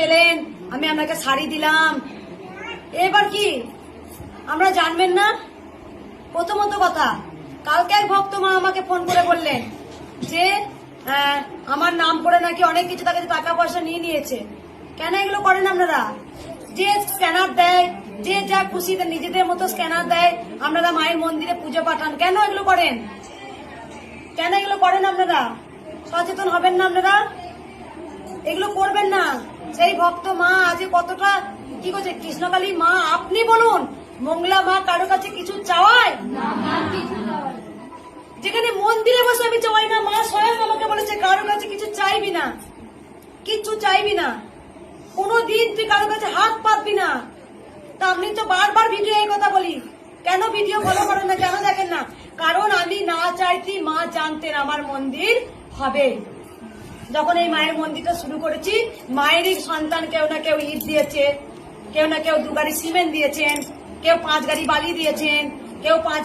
এলেন, আমি আপনাকে শাড়ি দিলাম। এবার কি আমরা জানবেন না? প্রথমত কথা, কালকে এক ভক্ত মা আমাকে ফোন করে বললেন যে আমার নাম করে নাকি অনেক কিছু তাকে টাকা পয়সা নিয়ে নিয়েছে। কেন এগুলো করেন আপনারা? যে স্ক্যানার দেয়, যে যা খুশি নিজেদের মতো স্ক্যানার দেয়, আপনারা মায়ের মন্দিরে পুজো পাঠান। কেন এগুলো করেন? কেন এগুলো করেন আপনারা? সচেতন হবেন না আপনারা? এগুলো করবেন না। সেই ভক্ত মা আজ কতটা কি করছে। কৃষ্ণকালী মা আপনি বলুন, মঙ্গলা মা কারো কাছে কিছু চাওয়ায়? যেখানে মন্দিরে বসে আমি চাই না, মা স্বয়ং আমাকে বলেছে কারো কাছে কিছু চাইবি না, কিচ্ছু চাইবি না, কোনোদিন তুই কারো কাছে হাত পাতবি না। তা আপনি তো বারবার ভিডিও এই কথা বলি, কেন ভিডিও ফলো করেন না, কেন দেখেন না? কারণ আমি না চাইতি মা জানতেন আমার মন্দির হবে। যখন এই মায়ের মন্দিরটা শুরু করেছি, মায়েরই সন্তান কেউ না কেউ ইট দিয়েছে, কেউ না কেউ 2 গাড়ি সিমেন্ট দিয়েছেন, কেউ 5 গাড়ি বালি দিয়েছেন, কেউ 5